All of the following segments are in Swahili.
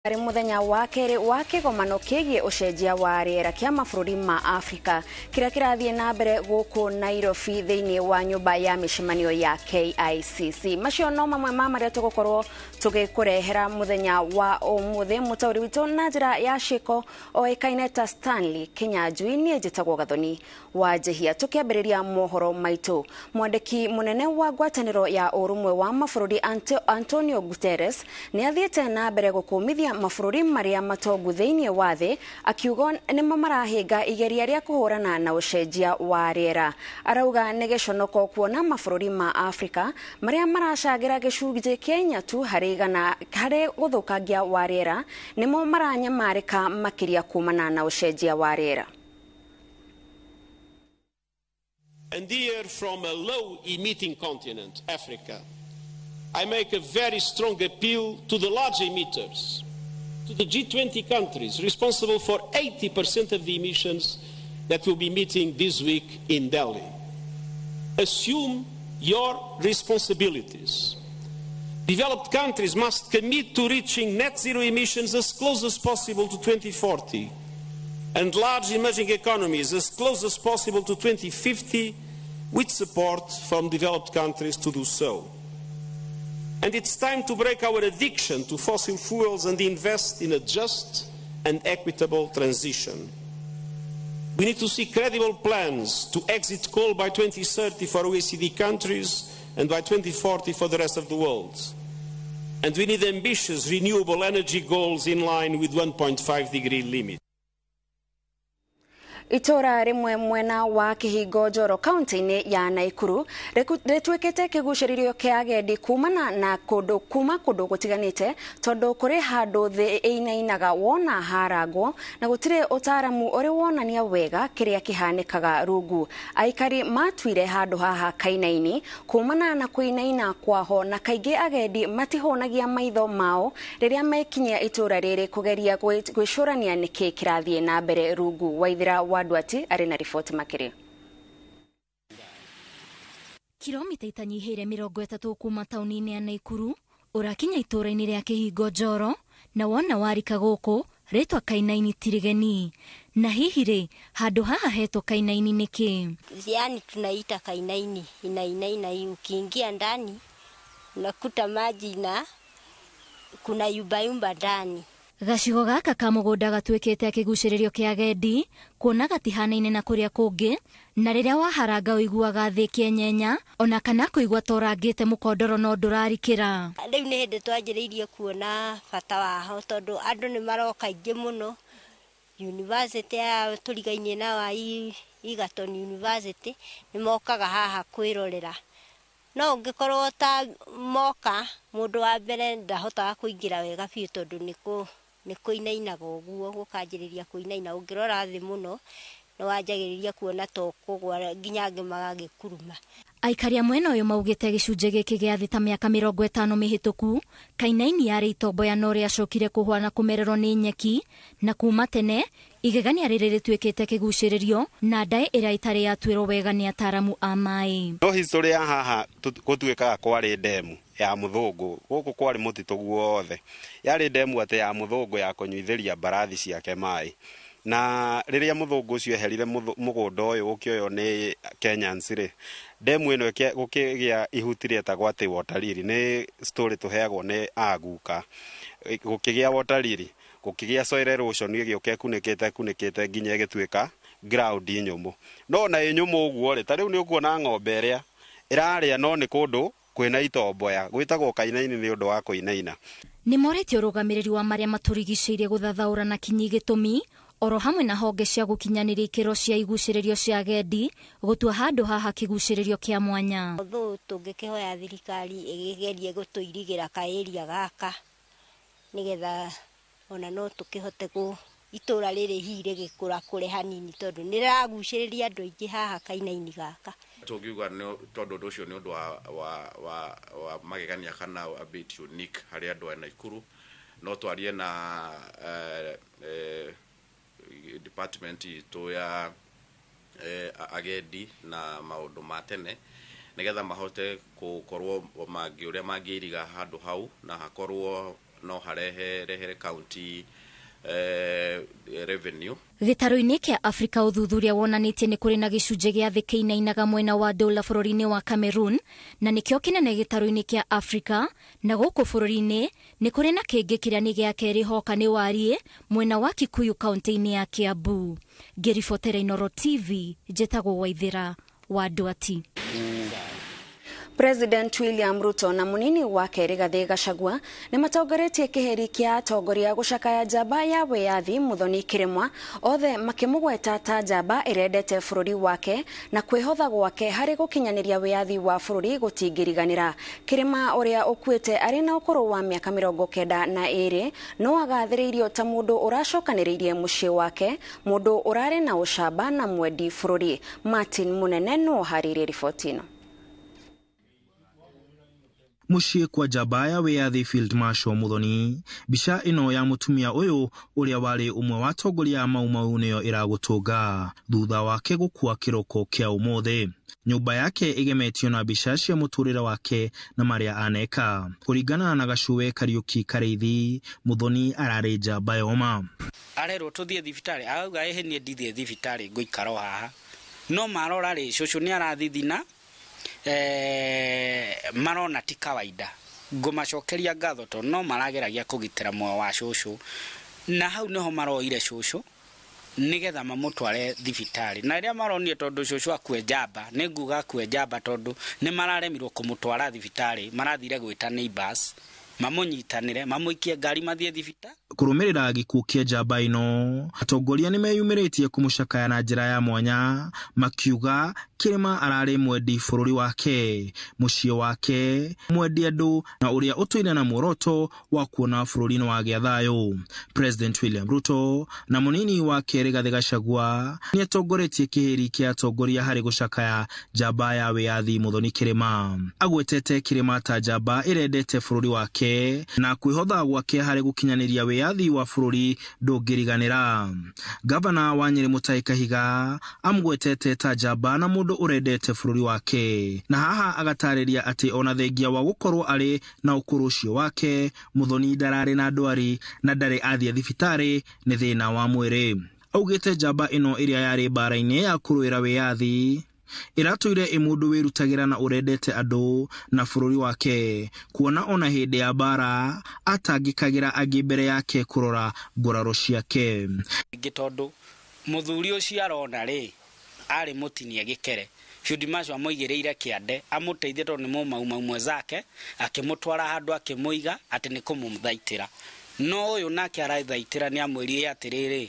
Ari muthenya wa keri wa kigomano kigie ucenjia wa riera kia mabũrũri ma Afrika kiria kirathie na mbere guku Nairobi thiini wa nyumba ya mishimanio ya KICC. Macio no mamwe ma maria tugukorwo tugikurehera muthenya wa umuthi. Mutauri witu na njira ya shiko oikaine ta Stanley Kinyanjui nie njitagwo Gathoni wa Njihia. Tukiambiriria mohoro maitu, mwandiki munene wa ngwataniro ya urumwe wa mabũrũri Antonio Guterres ni athiete na mbere gukumithia mabũrũri maria matongu thiini wa thi, akiuga nimo marahinga igeria ria kuhurana na ucenjia wa riera. Arauga ni giconoko kuona mabũrũri ma Afrika maria maracagira gicunjĩ Kenya tu harigana hari guthukangia wa riera nimo maranyamarika makiria kumana na ucenjia wa riera. And here, from a low-emitting continent, Africa, I make a very strong appeal to the large emitters, to the G20 countries responsible for 80% of the emissions that will be meeting this week in Delhi. Assume your responsibilities. Developed countries must commit to reaching net zero emissions as close as possible to 2040, and large emerging economies as close as possible to 2050, with support from developed countries to do so. And it's time to break our addiction to fossil fuels and invest in a just and equitable transition. We need to see credible plans to exit coal by 2030 for OECD countries and by 2040 for the rest of the world. And we need ambitious renewable energy goals in line with 1.5-degree limit. Itora rimwe mwena wa Kihingo Njoro kaunti-ini ya Naikuru ritwikite kiguciririo kia agendi kumana na kundu gutiganite tondu kuri handu thi inainaga wona haragwo na gutire utaramu uri wonania wega kiria kihanikaga rungu. Aikari matwire handu haha kainaini kumana na kuinaina kwaho na kaingi agendi matihonagia maitho mao riria mekinyia itura riri kugeria gwicurania niki kirathie na mbere rungu. Waithira Wadwati ari na ripoti makiri. Kilomita itanyihire 30 kuma tauni-ini ya Naikuru urakinya itura-ini ria Kihingo Njoro na wona warika guku ritwa kainaini tirigeni. Na hihi ri handu haha hetwo kainaini niki? Yani tunaita kainaini, inaina ukiingia ndani unakuta maji na kuna yumba ndani. Gacigo gaka ka mugunda gatwikite kiguciririo kia agendi kuona gatihanaine na kuria kungi, na riria waharanga uiguaga thi kienyenya ona kana kuigua torangite mukondoro no ndurarikira. Riu ni hindi twanjiriirie kuona bata waho tondu andu ni maroka ingi muno. University ya turigainie na wa Egerton University ni mokaga haha kwirorera. No ungikorwo ta moka mundu wa mbere ndahotaga kuingira wega biu tondu niko inainaga uguo gukanjiriria kuinaina ungirora thi muno no wanjagiriria kuona to kugwa nginya ngimaga gikuruma. Aikaria mwena uyu maugite gicunje giki gia thita miaka 50 mihituku kainaini yari itombo ya nori acokire kuhwana kumererwo ni nyeki na kuma tene igegania riri ritwikite kiguciririo na ndae ira itari yatwirwo wega ni ataramu a mai. No history ya haha gutwikaga kwari ndemu ya muthungu guku kwari mutitu guothe yari ndemu ate ya muthungu ya kunyuitheria mbarathi ciake mai. Na riria muthungu ucio eherire mugunda uyu ukioyo ni Kenyans ri demu ino gukigia ihuti rietagwo ati water lily ni story tuheagwo ni aguka gukigia water lily gukigia soil erosion igioke kunikite nginya igitwika ground nyumu no na nyumu uguo ri ta riu ni ukuona ng'ombe iria iraria no ni kundu kwina itombo ya gwitagwo kainaini ni undu wa kuinaina. Ni moretio rugamiriri wa maria maturigiciirie guthathaura na kinyi gitumi oro hamwe na honge cia gukinyaniria ikiro cia iguciririo cia agendi gutua handu haha kiguciririo kia mwanya. Although tungikihoya thirikari igegerie gutuirigira kaeria gaka nigetha ona no tukihote ku itura riri hire gikura kure hanini tondu niraguciriria andu aingi haha kainaini gaka. Tugiuga no tondu ucio ni undu wa magegania kana a bit unique hari andu a Naikuru no twarie na department itu ya agendi na maundu matene nigetha mahote gukorwo mangi uria mangiiriga handu hau na hakorwo no harehere county revenue. Gĩtarũ-inĩ kĩa Afrika ũthuthuria wonanĩtie nĩ kũrĩ na gĩcunjĩ gĩa thĩ kĩinainaga mwena wa dola bũrũri-inĩ wa Cameroon, na nĩkĩo kĩnene gĩtarũ-inĩ kĩa Afrika, na gũkũ bũrũri-inĩ nĩ kũrĩ na kĩngĩ kĩrĩa nĩ gĩa kerĩ hoka nĩ wariĩ mwena wa Kikuyu kaunti-inĩ ya Kiambu. Ngĩribotera Inooro TV, njĩtagwo Waithĩra wa Ndwati. President William Ruto na munini wake Rigathi Gachagua nĩ matongoretie kĩheri kĩa atongoria gũcakaya njamba ya wĩyathi Muthoni Kirima, othe makĩmũgweta ta njamba ĩrendete bũrũri wake na kwĩhotha gwake harĩ gũkinyanĩria wĩyathi wa bũrũri gũtingĩriganĩra. Kirima ũrĩa ũkuĩte arĩ na ũkũrũ wa mĩaka 92 no agathĩrĩirio ta mũndũ ũracokanĩrĩirie mũciĩ wake, mũndũ ũrarĩ na ũcamba na mwendi bũrũri. Martin Munene no harĩrie riboti ĩno. Muciĩ kwa njamba ya wĩyathi Field Marshal Muthoni, mbica ĩno ya mũtumia ũyũ ũrĩa warĩ ũmwe wa atongoria a Mau nĩyo ĩragũtũnga thutha wake gũkua kĩroko kĩa ũmũthĩ. Nyũmba yake ĩgemetio na mbica cia mũtũrĩre wake na marĩa aneka. Kũringana na Gacuwe Kariuki Kareithi, Muthoni ararĩ njamba yoma. Arerwo tũthiĩ thibitarĩ, auga ehenie ndithiĩ thibitarĩ ngũikara haha. No marora rĩ cũcũ nĩ arathithina, marona ti kawaida. Ngũmacokeria ngatho to no marageragia kũgitĩra muoyo wa cũcũ, na hau niho maroire cũcũ nigetha mamũtware thibitarĩ. Na rĩrĩa maronire tondũ cũcũ akue njamba, nĩ nguga akue njamba tondũ nĩ mararemirwo kũmũtwara thibitarĩ, marathire gwĩta neighbors mamũnyitanĩre mamũikie ngari mathiĩ thibitarĩ. Kũrũmĩrĩra gĩkuũ kĩa njamba ĩno, atongoria nĩ meyumĩrĩtie kũmũcakaya na njĩra ya mwanya, makiuga Kirima ararĩ mwendi bũrũri wake, mũciĩ wake, mwendi andũ na ũrĩa ũtũire na muoroto wa kuona bũrũri wa gĩathayũ. President William Ruto na munini wake Rigathi Gachagua nĩ atongoretie kĩheri kĩa atongoria harĩ gũcakaya njamba ya wĩyathi Muthoni Kirima. Agwetete Kirima ta njamba ĩrendete bũrũri wake na kwĩhotha gwake harĩ gũkinyanĩria wĩyathi wa bũrũri ndũngĩriganĩra. Gavana wa Nyeri Mutahi Kahiga amgwetete ta njamba na mũndũ ũrendete bũrũri wake, na haha agatarĩria atĩ ona thengia wa gũkorwo arĩ na ũkũrũ ũcio wake, Muthoni ndararĩ na ndwari na ndarĩ athiĩ thibitarĩ nĩ thĩna wa mwĩrĩ. Augĩte njamba ĩno ĩrĩa yarĩ mbara-inĩ ya kũrũĩra wĩyathi ĩratũire mũndũ wĩrutagĩra na ũrendete andũ na bũrũri wake, kuona ona hĩndĩ ya mbara atangĩkagĩra angĩ mbere yake kũrora ngũraro ciake. Tondũ mũthuri ũcio arona rĩ arĩ mũtinie gĩkere, Field Marshal amũigĩrĩire kĩande amũteithie tondũ nĩ mũmau mwenzake, akĩmũtwara handũ akĩmũiga atĩ nĩ kũmũthaitĩra. No ũyũ nake arathaitĩra nĩ amwĩrire atĩrĩrĩ,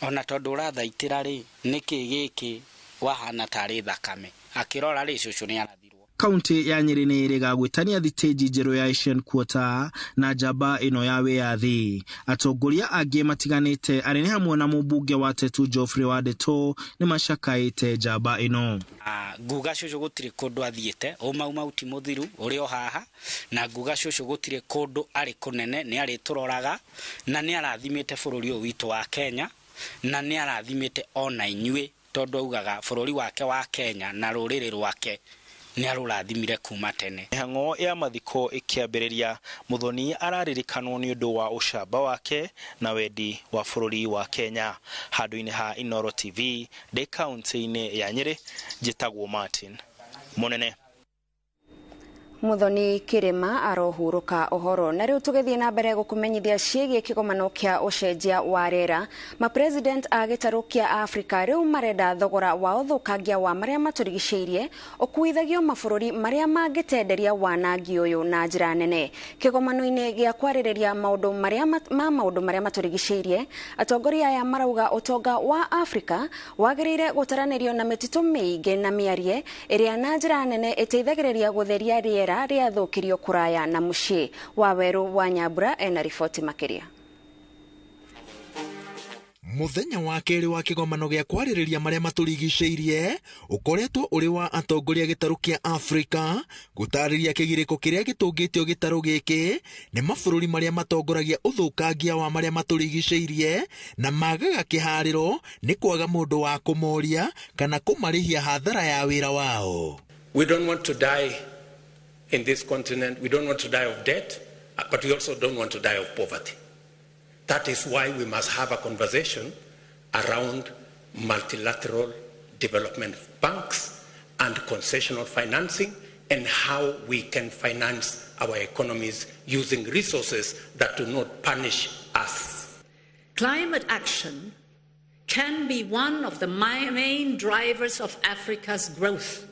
ona tondũ ũrathaitĩra rĩ nĩkĩ gĩkĩ wahana tarĩ thakame, akĩrora rĩ cũcũ nĩ arathirwo. Kaunti ya Nyeri nĩ ĩrĩgagwĩtania thitĩnji njerũ ya Asian Quarter na njamba ĩno ya wĩyathi. Atongoria angĩ matiganĩte arĩ nĩ hamwe na mũmbunge wa Tetu Geoffrey Wadeto nĩ macakaĩte njamba ĩno. Nguga cũcũ gũtirĩ kũndũ athiĩte, ũmau ti mũthiru ũrĩ o haha, na nguga cũcũ gũtirĩ kũndũ arĩ kũnene, nĩ arĩ tũroraga na nĩ arathimĩte bũrũri ũyũ witũ wa Kenya, na nĩ arathimĩte ona inyuĩ tondũ augaga bũrũri wake wa Kenya na rũrĩrĩ rwake nĩ arũrathimire kuma tene. Mĩhang'o ya mathiko ĩkĩambĩrĩria, Muthoni araririkanwo nĩ ũndũ wa ũcamba wake na wendi wa bũrũri wa Kenya. Handũ-inĩ ha Inooro TV ndĩ kaunti-inĩ ya Nyeri, njĩtagwo Martin Munene. Muthoni Kirima arohurũka ũhoro. Na rĩu tũgĩthiĩ na mbere gũkũmenyithia ciĩgiĩ kĩgomano kĩa ũcenjia wa rĩera. President a gĩtarũ kĩa Afrika rĩu marenda thogora wa ũthũkangia wa marĩa matũrigicĩirie ũkuithagio mabũrũri marĩa mangĩtenderia wanangi ũyũ na njĩra nene. Kĩgomano-inĩ gĩa kwarĩrĩria maũndũ marĩa matũrigicĩirie, atongoria aya marauga ũtonga wa Afrika wagĩrĩire gũtaranĩrio na mĩtitũ mĩingĩ na mĩarie ĩrĩa na njĩra nene ĩteithagĩrĩria gũtheria rĩera rĩathũkĩrio kũraya na mũciĩ. Waweru wa Nyambura ena riboti makĩria. Muthenya wa kerĩ wa kĩgomano gĩa kwarĩrĩria marĩa matũrigicĩirie ũkoretwo ũrĩ wa atongoria gĩtarũ kĩa Afrika gũtarĩria kĩgirĩko kĩrĩa gĩtũngĩtio gĩtarũ gĩkĩ nĩ mabũrũri marĩa matongoragia ũthũkangia wa marĩa matũrigicĩirie na magaga kĩharĩro nĩ kwaga mũndũ wa kũmoria kana kũmarĩhia hathara ya wĩra wao. We don't want to die in this continent. We don't want to die of debt. but we also don't want to die of poverty. That is why we must have a conversation around multilateral development banks and concessional financing and how we can finance our economies using resources that do not punish us. Climate action can be one of the main drivers of Africa's growth.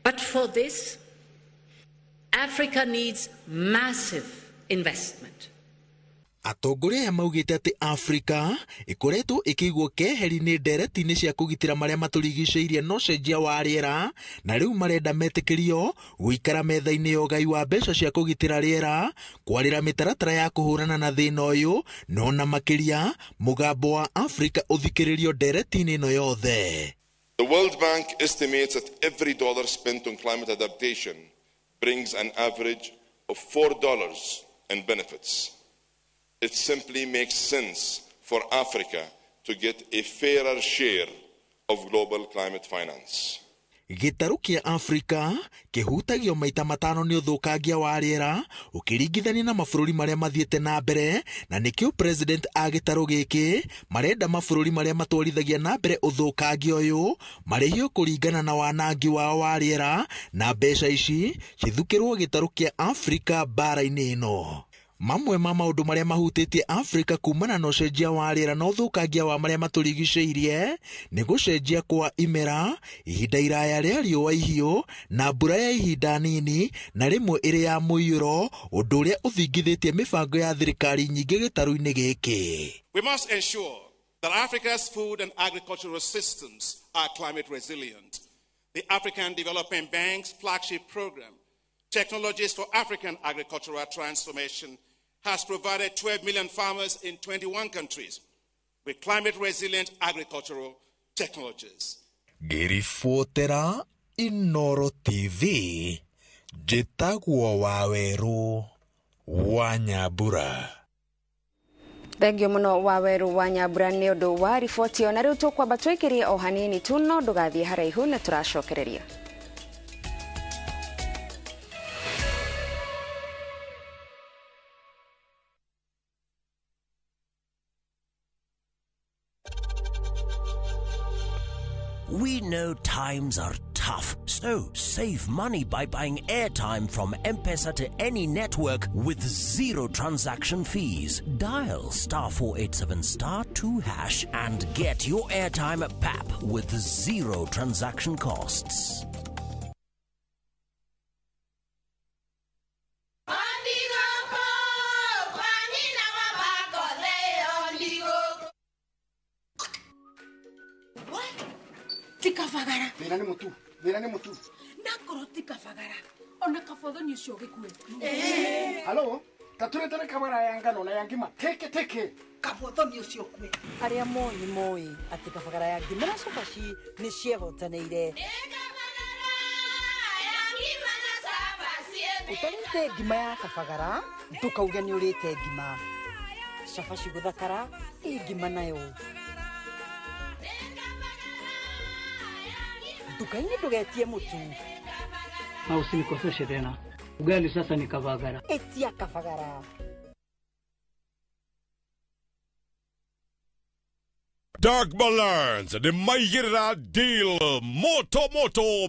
But for this, Africa needs massive investment. Atongoria aya maugite ati Afrika ikoretwo ikigwo keheri ni ndereti-ini cia kugitira maria maturigiceirie no cenjia wa riera na riu marenda metikirio guikara metha-ini ya ugai wa mbeca cia kugitira riera kwarira mitaratara ya kuhurana na thina uyu no na makiria mugambo wa Afrika uthikiririo ndereti-ini ino yothe. The World Bank estimates that every dollar spent on climate adaptation brings an average of $4 in benefits. It simply makes sense for Africa to get a fairer share of global climate finance. Gitaru kia Afrika kihutagio maita matano ni uthukangia wa riera ukiringithania na mabũrũri maria mathiete na mbere na nikio president a gitaru giki marenda mabũrũri maria matwarithagia na mbere uthukangio uyu marihio kuringana na wanangi wao wa riera na mbeca ici cithukirwo gitaru kia Afrika bara-ini ino. Mamwe ma maundu maria mahutitie Afrika kumana na ucenjia wa riera na uthukangia wa maria maturigiceirie ni gucenjia kwa imera, ihinda iraya ria riua ihiũ na mbura ya ihinda nini na rimwe iri ya muiyũro, undu uria uthingithitie mibango ya thirikari nyingi gitaru-ini giki. We must ensure that Africa's food and agricultural systems are climate resilient. The African Development Bank's flagship program, Technologies for African Agricultural Transformation, has provided 12 million farmers in 21 countries with climate-resilient agricultural technologies. Ngiribotera Inooro TV, njĩtagwo Waweru wa Nyambura. Thengio muno Waweru wa Nyambura ni undu wa riboti ona riu tukwamba twikirie o hanini tu no ndugathie haraihu na turacokereria. We know times are tough, so save money by buying airtime from M-Pesa to any network with zero transaction fees. Dial *487*2# and get your airtime PAP with zero transaction costs. Tikafagara. Mira ni mutu. Nakoro tikafagara. Ona kafodhoni ucio gikue. Halo, taturetera kamera ya ngano na yangima. Teke. Kafodhoni ucio kue. Aria moi ati kafagara ya ngima na sofaci ni ciehotaneire. Utarite ngima ya kafagara, ndukauge ni urite ngima. Cabaci guthakara, ngima nayo. Dukaini ndugetie mutu. Na usinikoseshe tena. Ugali sasa ni kavagara. Etia kavagara. Dark Balance, the Maigera deal, Moto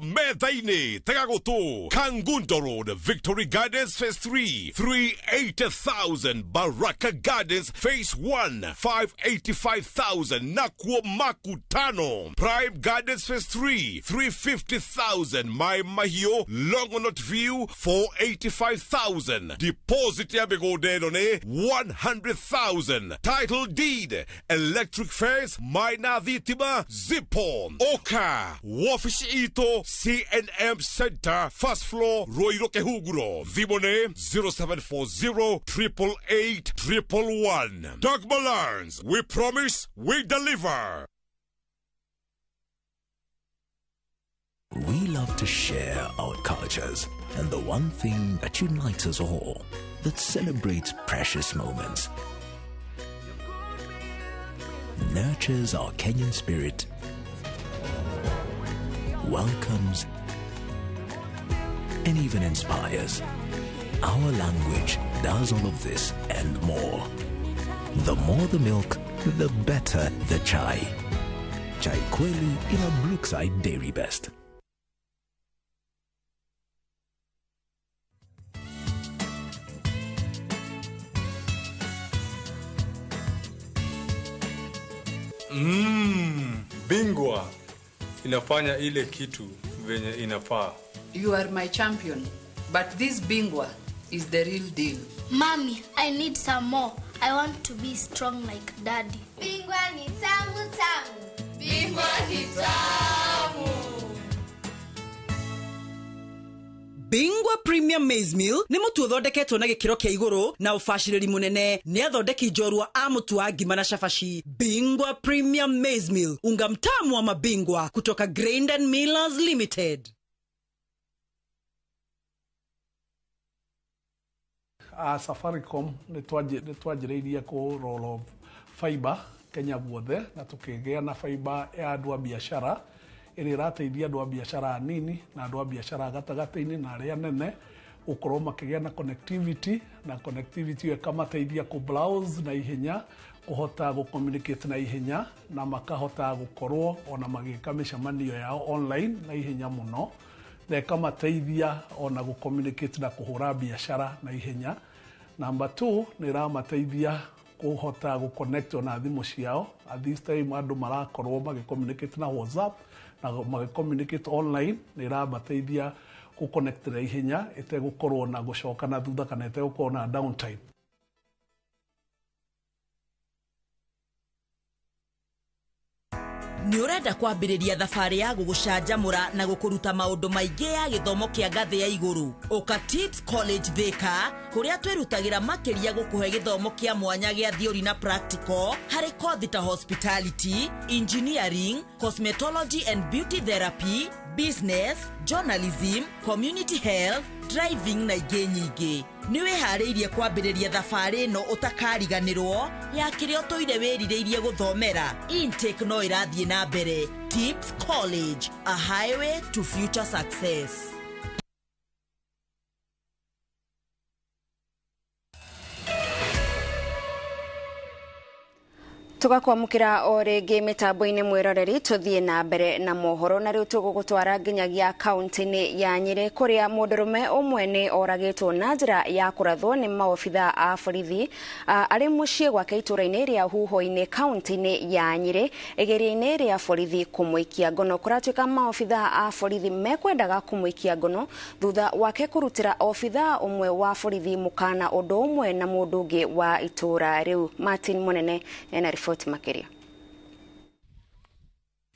Methaine, Tagagoto, Kangunto Road, Victory Gardens Phase 3, 380,000, Baraka Gardens Phase 1, 585,000, Nakwo Makutano, Prime Gardens Phase 3, 350,000, My Mahio, Longonot View, 485,000, Deposit Yabegodene, 100,000, Title Deed, Electric Fence, Maina Vitima, Zipon, Oka, Wafish Ito, CNM Center, First Floor, Roiroke Huguro, Vimone, 0740-888-111. Doug Balance, we promise, we deliver. We love to share our cultures, and the one thing that unites us all, that celebrates precious moments, nurtures our Kenyan spirit, welcomes, and even inspires. our language does all of this and more. The more the milk, the better the chai. Chai kweli ina Brookside Dairy Best. Bingwa inafanya ile kitu venye inafaa. You are my champion, but this Bingwa is the real deal. Mommy, I need some more. I want to be strong like Daddy. Bingwa ni tamu tamu. Bingwa ni tamu. Bingwa Premium Maize Meal ni mutu uthondeketwo na gikiro kia iguru na ufashiriri munene ni athondeki njorua a mutu wa ngima na shafashi. Bingwa Premium Maize Meal, unga mtamu wa mabingwa kutoka Grain and Millers Limited. Safaricom ni twajireirie ku roll of fiber Kenya guothe na tukigea na fiber ya andu a biashara iri rateithia andu a biashara nini na andu a biashara gatagati-ini na aria nene ukorwo makigea na connectivity ikamateithia ku browse na ihenya, kuhota gu communicate na ihenya na makahota gukorwo ona magika mishamanio yao online na ihenya muno, na ikamateithia ona gu communicate na kuhura biashara na ihenya. Number 2 ni ramateithia kuhota gu connect na thimu ciao. At this time andu marakorwo magicommunicate na WhatsApp na magicommunicate online, ni ramateithia ku connect na ihenya itegukorwo na gucoka na thutha kana itegukorwo na downtime. Ni urenda kwambiriria thabari ya gugucanjamura na gukuruta maundu maingi ya githomo kia ngathi ya iguru. Oka Tips College Thika, kuria twirutagira makiria gukuhe githomo kia mwanya gia theory na practical hari kothi ta hospitality, engineering, cosmetology and beauty therapy, business, journalism, community health, driving na ingĩ nyingĩ. Nĩ wĩharĩirie kwambĩrĩria thabarĩ ĩno ũtakariganĩrwo ya kĩrĩa ũtũire wĩrirĩirie gũthomera. Intake no ĩrathiĩ na mbere. Tips College, a highway to future success. Tugakwamukira o ringi mitambo-ini mwiroreri tuthie na mbere na mohoro na riu tugugutwara nginyagia kaunti-ini ya Nyeri kuria mundurume umwe ni oragitwo na njira ya kurathwo ni maofitha a borithi ari mucii gwake itura-ini ria huho-ini kaunti-ini ya Nyeri igeria-ini ria borithi kumwikia ngono. Kuratuika maofitha a borithi mekwendaga kumwikia ngono thutha wake kurutira ofitha umwe wa borithi mukana undu umwe na mundu ungi wa itura riu. Martin Munene ena makiria.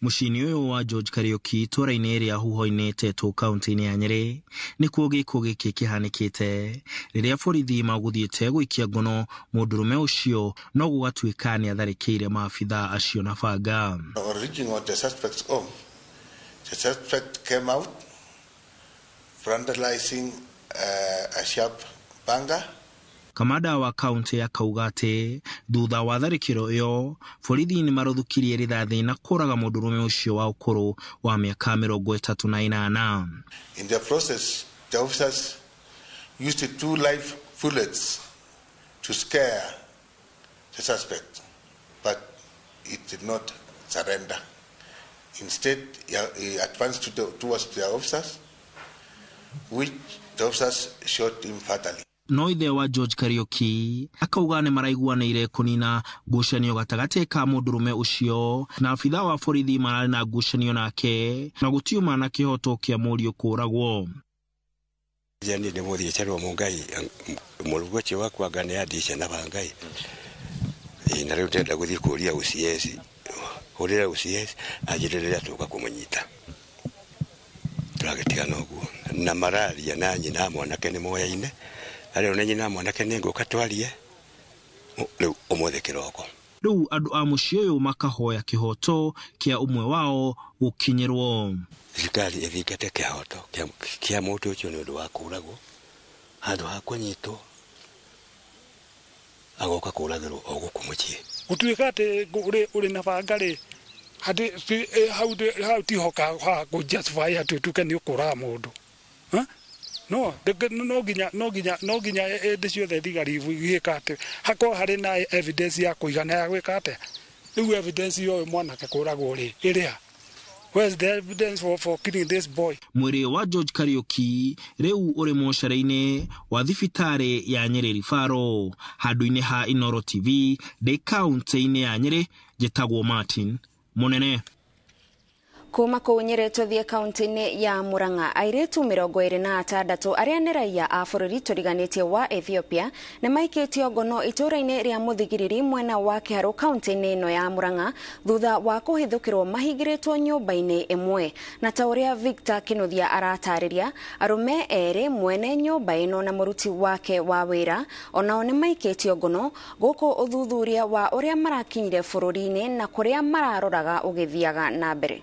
Mucini uyu wa George Kariuki itura-ini ria huho-ini Tetu kaunti-ini ya Nyeri nikuo giko giki kihanikite riria borithi maguthiite gwikia ngono mundurume ucio no gugatuika ni atharikire maafitha acio na banga. Reaching out the suspect's home, the suspect came out frontalizing a sharp banga. Kamanda wa kaunti ya Kaugate thutha wa tharikiro iyo borithi ni maruthukirie rithathi na kuraga mundurume ucio wa ukuru wa miaka 38. In the process, the officers used 2 live bullets to scare the suspect, but he did not surrender. Instead, he advanced towards the officers, which the officers shot him fatally. No ithe wa George Kariuki akauga ni maraiguanĩire kunina ngucanio gatagati ka mundurume ucio na afitha wa borithi mararĩ na ngucanio nake na gutiuma na kihoto kia mũriũ kũragwo. Yani ni muthie cerwo mungai murugo cio wakwa ngane ya disha na bangai na riu ndenda guthie kuria UCS urira UCS ajirĩrĩra tuka kumunyita turagetigana ũguo na mararia na nyina mwanake ni moya-ine ari ona nyina mwanake ni nguka twarie riu umothe kiroko. Riu andu a mucii uyu makahoya kihoto kia umwe wao gukinyirwo. Thirikari ithingate kihoto kia mundu ucio ni undu wa kuragwo handu ha kunyitwo agoka kuragirwo o guku mucii gutuika ati uri na bangari hadi how ti hoka ha go justify atu tuke ni ukura mundu no ginya edisio the thigari gikate hako hari na evidence ya kuigana ya gwikate riu evidence yo mwanake kuragwo ri iria. Where's the evidence for killing this boy? Mwiri wa George Kariuki riu uri mosharaine wa thibitari ya Nyeri Rifaro handu-ini ha Inooro TV de county-ini ya Nyeri jitagwo Martin Munene. Kuma kuu Nyeri tuthie kaunti-ini ya Murang'a, airetu 26 aria ni raia a bururi turiganitie wa Ethiopia ni maikitio ngono itura-ini ria muthigiriri mwena wa Kiharu kaunti-ini ino ya Murang'a thutha wa kuhithukirwo mahingiritwo nyumba-ini imwe. Na ta uria Victor Kinuthia aratariria, arume eri mwene nyumba ino na muruti wake wa wira onao ni maikitio ngono guku uthuthuria wa uria marakinyire bururi-ini na kuria mararoraga ugithiaga na mbere.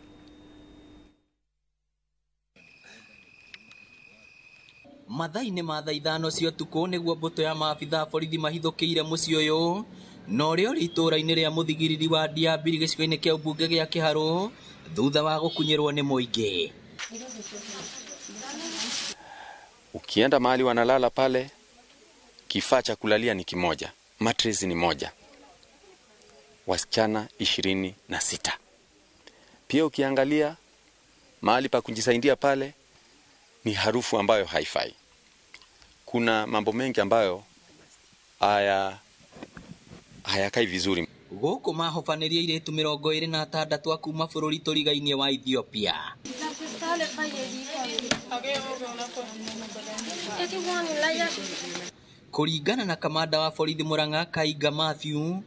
Mathaini ma thaa 5 cia utuku niguo mbuto ya maabitha borithi mahithukiire mucii uyu no uri itura-ini ria muthigiriri wa Diabiri gicigo-ini kia ubunge gia Kiharu thutha wa gukunyirwo ni muingi. Ukienda mahali wanalala pale, kifaa cha kulalia ni kimoja, mattress ni moja, wasichana 26. Pia ukiangalia mahali pa kujisaidia pale ni harufu ambayo haifai. Kuna mambo mengi ambayo hayakai vizuri. Guku mahofaniria iretu 26 akuma bururi turigainie wa Ethiopia. Kuringana na kamanda wa borithi Murang'a Kaiga Matthew,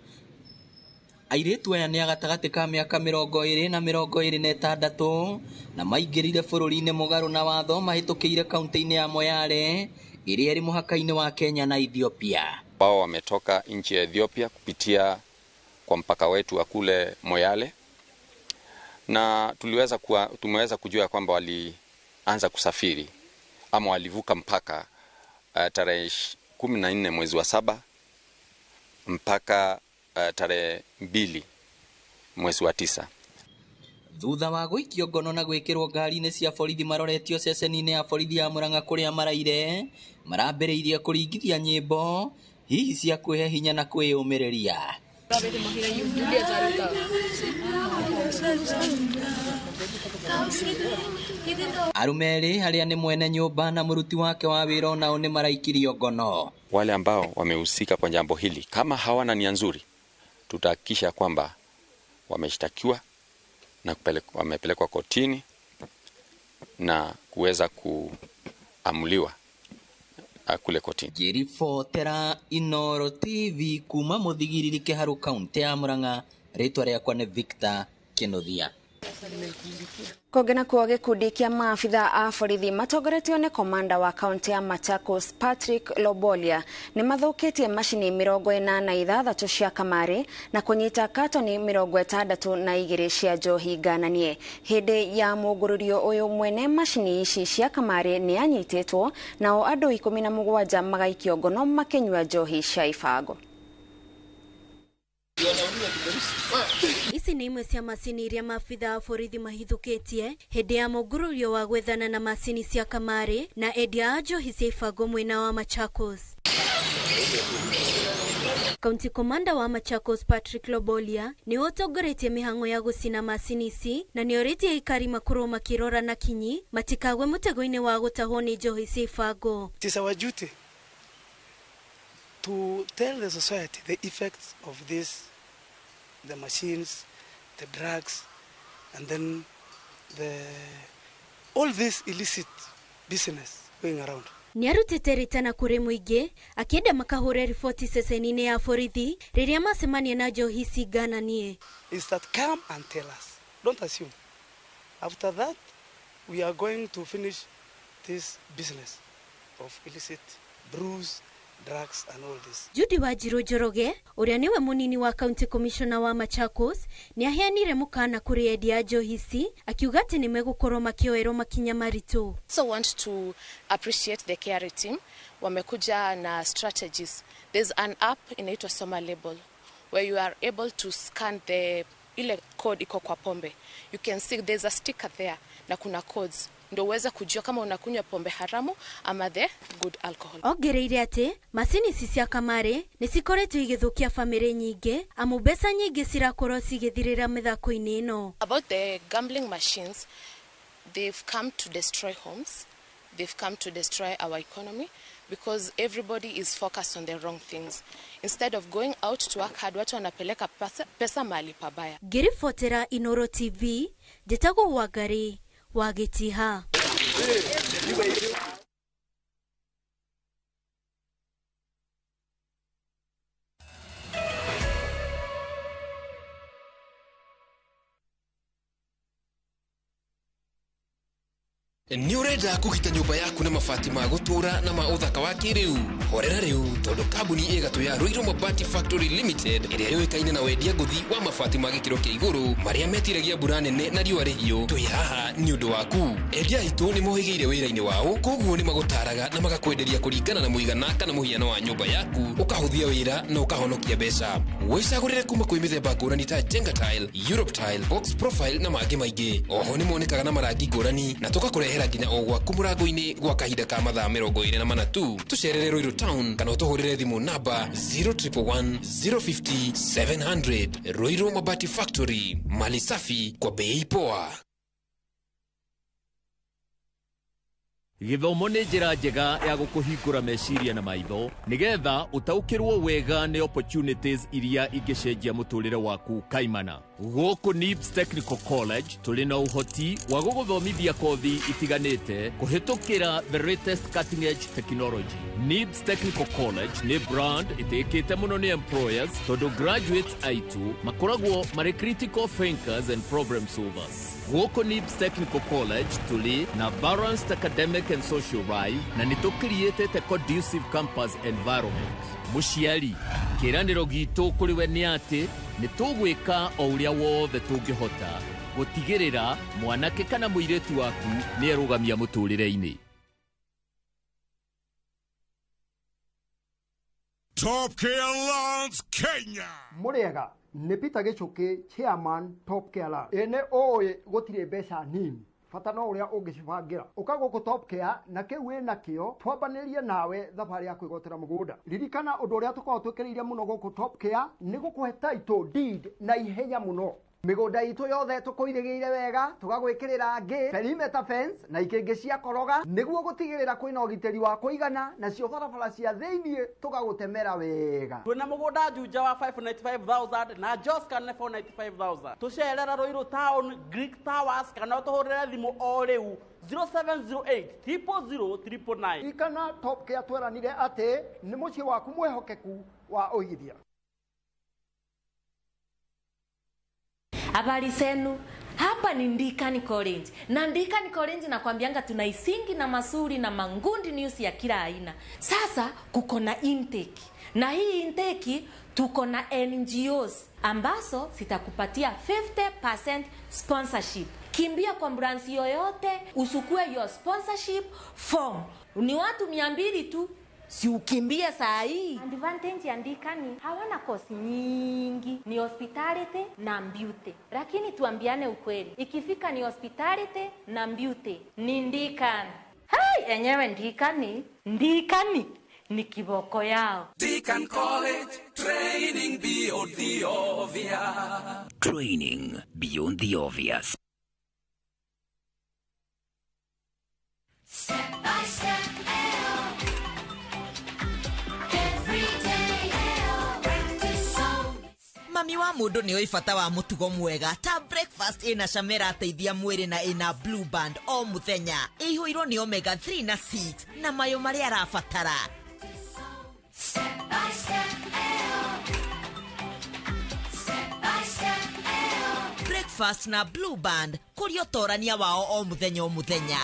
airetu aya ni agatagati ka miaka 20 na 26 na maingirire bururi-ini mugaru na watho mahitukiire kaunti-ini ya Moyale iria iri muhaka-ini wa Kenya na Ethiopia. Wao wametoka nchi ya Ethiopia kupitia kwa mpaka wetu wa kule Moyale, na tumeweza kujua kwamba walianza kusafiri ama walivuka mpaka tarehe 14 mwezi wa 7 mpaka tarehe 2 mwezi wa 9. Thutha wa guikio ngono na gwikirwo ngari-ini cia borithi maroretio ceceni-ini ya borithi ya Murang'a kuria maraire marambiriirie kuringithia nyimbo hihi cia kwihe hinya na kwiyumiriria. Arumeri haria ni mwene nyumba na muruti wake wa wira nao ni maraikirio ngono. Wale ambao wamehusika kwa jambo hili, kama hawana nia nzuri, tutahakikisha kwamba wameshtakiwa na wamepelekwa kotini na kuweza kuamuliwa kule kotini. Jirifotera Inooro TV kuma muthigiriri Kiharu kaunti ya Murang'a, ritwa riakwa ni Victor Kinuthia. Kogena kwa gikundi kia maafitha a borithi matongoretio ni komanda wa kaunti ya Machakos Patrick Lobolia ni mathukitie mashini 86 cia kamari na kunyita katoni 62 cia njohi ngananie. Hindi ya mugururio uyu mwene mashini ici cia kamari ni anyititwo nao andu 17 magaikio ngono makinywa njohi cia ibango. Ici ni imwe cia macini iria maabitha a borithi mahithukitie hindi ya mugururio wa gwethana na macini cia kamari na endia a njohi cia ibango mwena wa Machakos. County Commander wa Machakos Patrick Lobolia ni utongoretie mihango ya gucina macini ici na ni oritie aikari makuru makirora na kinyi matikagwe mutego-ini wa gutahwo ni njohi cia ibango. It is our duty to tell the society the effects of the machines, the drugs, and then all this illicit business going around. Ni arutite ritana kuri muingi akienda makahure ripoti ceceni-ini ya borithi riria macemania na njohi ici ngananie. Is that come and tell us, don't assume. After that we are going to finish this business of illicit brews, drugs and all this. Judy Wanjiru Njoroge uria niwe munini wa County Commissioner wa Machakos ni aheanire mukana kuri endia njohi ici akiuga ati ni megukorwo makioerwo makinya maritu. So want to appreciate the care team, wamekuja na strategies. There's an app inaitwa Soma Label where you are able to scan the ile code iko kwa pombe. You can see there's a sticker there na kuna codes. ndio uweze kujua kama unakunywa pombe haramu ama the good alcohol. Ongereire ati macini cia kamari ni cikoretwo igithukia family nyingi amu mbeca nyingi cirakorwo cigithirira mithako-ini ino. About the gambling machines, they've come to destroy homes, they've come to destroy our economy, because everybody is focused on the wrong things. Instead of going out to work hard, watu wanapeleka pesa mahali pabaya. Ngiribotera Inooro TV, njitagwo Wangari wa Gitiha. Ni urenda kugita nyumba yaku na mabati ma gutura na ma uthaka wa kiriu horera riu tondu kambuni igatu ya Ruiru Mabati Factory Limited iria yoikaine na wendia nguthi wa mabati ma gikiro kia iguru maria metiragia mbura nene na riua rihio twi haha ni undu waku. Endia itu ni mohigeire wira-ini wao, koguo ni magutaraga na magakwenderia kuringana na muigana kana muhiano wa nyumba yaku, ukahuthia wira na ukahonokia mbeca. Wicagurire kuma kwi mithemba ngurani ta Jenga Tile, Europe Tile, Box Profile na mangi maingi. Oho ni monekaga na marangi ngurani na tugakurehera nginya o gwaku murango-ini gwa kahinda ka mathaa 24 tu. Tucerere Ruiru Town kana utuhurire thimu namba 0111 050 700. Ruiru Mabati Factory, mali safi kwa bei poa. Githomo nĩ njĩra njega ya gũkũhingũra meciria na maitho nigetha utaukĩrwo wega nĩ opportunities iria ingĩcenjia mũtũrĩre waku kaimana. Gũkũ NIBS Technical College tũrĩ na ũhoti wa gũgũthomithia kothi itiganĩte kũhĩtũkĩra the latest cutting edge technology. NIBS Technical College nĩ brand ĩtĩkĩte mũno nĩ employers tondũ graduates aitũ makoragwo marĩ critical thinkers and problem solvers. Gũkũ NIBS Technical College tũrĩ na balanced academic and social life na nĩ created a conducive campus environment. Mũciari, kĩranĩro gitũ kũrĩ we nĩ atĩ nĩ tũgwĩka o ũrĩa wothe tũngĩhota gũtigĩrĩra mwanake kana mũirĩtu waku nĩ erũgamia mũtũrĩre-inĩ. Top Care Lands Kenya. Muriega ni Peter Gichuki, chairman Top Care Lands. Ene oye gutire mbeca nini. Fata no uria ungicibangira ukaguku Top Care na kiu wina kio twambanirie nawe thabari ya kwigotera mugunda. Ririkana undu uria tukorwo twikiriire muno guku Top Care ni gukuhe title deed na ihenya muno. Migunda itu yothe tukuirigiire wega tugagwikirira ngi perimeter fence na ikingi cia koroga niguo gutigirira kwina ugiteri wa kuigana na cio barabara cia thiini tugagutemera wega. Twina mugunda juja wa 595,000 na Joscan 495,000. Tucerera Ruiru Town, Greek Towers kana tuhurire thimu o riu 0708 000 ikana Top Care tweranire ati ni mucie waku mwehokeku wa uigithia. Habari zenu, hapa ni Ndikani College. Na Ndikani College nakwambianga tunaisingi na masuri na mangundi news ya kila aina. Sasa kuko na intake. Na hii intake tuko na NGOs ambazo zitakupatia 50% sponsorship. Kimbia kwa branch yoyote usukue your sponsorship form. Ni watu 200 tu. Si ukimbie saa hii. Advantage ya Ndikani hawana kosi nyingi, ni hospitality na beauty. Lakini tuambiane ukweli, ikifika ni hospitality na beauty ni Ndikani. Hai, enyewe Ndikani ni kiboko yao. Deacon College, training beyond the obvious. Training beyond the obvious. Step by step, Mami wa mundu ni oifata wa mutugo mwega ta breakfast ina shamera teithia mwiri na ina blue band o muthenya ihuiro ni omega 3 na 6 na mayo mari arafatara. Step by step, breakfast na blue band kurio torania wao o muthenya o muthenya.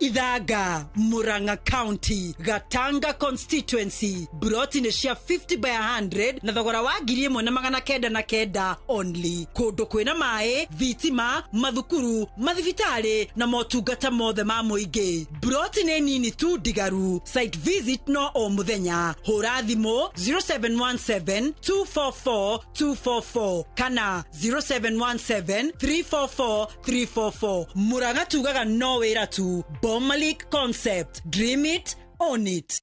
Ithanga, Murang'a County, Gatanga constituency. Broti ni share 50 by 100 na thogora wa 1,999 only. Kodo kwina mae, thitima, mathukuru, mathibitari na motungata mothe ma muingi. Broti ni nini tu digaru. Site visit no o muthenya. Hura thimo 0717 244 244 kana 0717 344 344. Murang'a tugaga no wira tu. Bomalik concept. Dream it, own it.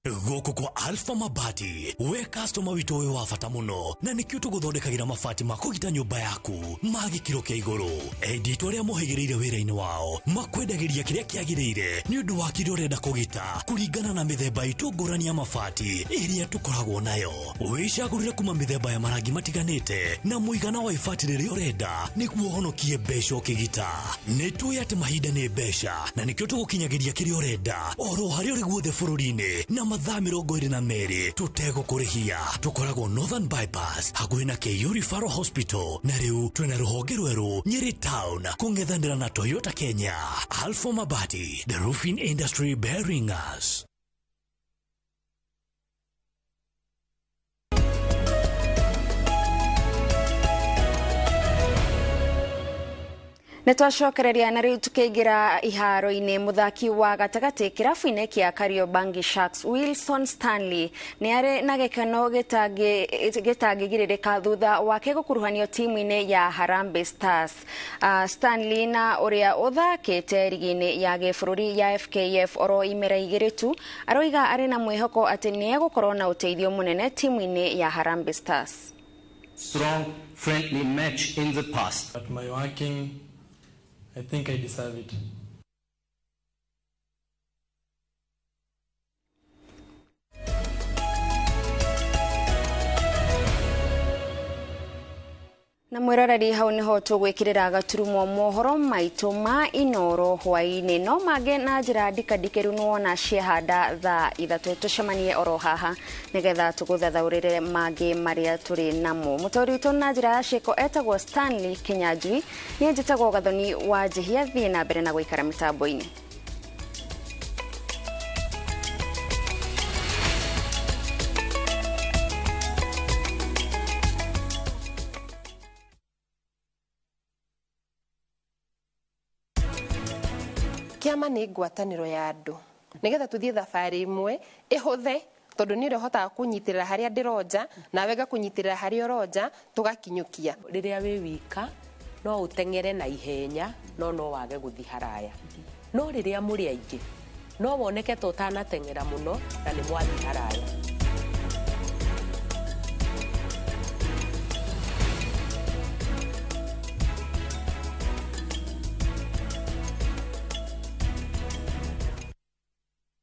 Goko kwa Alpha Mabati, we customer wito we wafata muno na nikio tuguthondekagira mabati makugita nyumba yaku magikiro kia iguru. Edito ria muhigirire wira-ini wao makwendagiria kiria kiagirire ni undu wa kiria urenda kugita kuringana na mithemba itungurani ya mabati iria tukoragwo nayo. Wicagurire kuma mithemba ya marangi matiganite na muigana wa ibati riria urenda niguo honokie mbeca ukigita. Nitui ati mahinda ni mbeca na nikio tugukinyagiria kiria urenda oro haria uri guothe bururi-ini na mathaa 22 tutegũkũrĩhia. Tukoragwo Northern Bypass hakuhĩ na Keio Referral Hospital na rĩu twĩna rũhonge rwerũ Nyeri Town kũng'ethanĩra na Toyota Kenya. Alpha Mabati, the roofing industry bearing us. Netwacokereria na riu tukiingira iharo-ini. Muthaki wa gatagati kirabu-ini kia Kariobangi Sharks Wilson Stanley ni ari na gikeno gitangigiririka thutha wake gukuruhanio timu-ini ya Harambee Stars. Stanley na uria uthakite ligi-ini ya gĩbũrũri ya FKF oro imera igĩrĩ tu aroiga ari na mwihoko ati ni egukorwo na uteithio munene timu-ini ya Harambee Stars. Strong friendly match in the past. But my working, I think I deserve it. Na mwiroreri hau niho tugwikirira gaturumo mohoro maitu ma Inooro hwaini no mage na njira ndikandikeru nuona ciehanda thaa 3 tucemanie oro haha nigetha tuguthathaurire mage maria turi namo. Mutori tu na njira ya cieko etagwo Stanley Kinyanjui ni njitagwo gathoni wa njihia thie na mbere na guikara mitambo-ini. Kiama ni ngwataniro ya andu nigetha tuthie thabari imwe ihuthe tondu ni hotaga kunyitirira haria ndiroja na wega kunyitirira haria roja tugakinyukia. Riria wi wika no utengere na ihenya no wage guthi haraya, no riria muri aingi no woneke tutanatengera muno na ni mwathi haraya.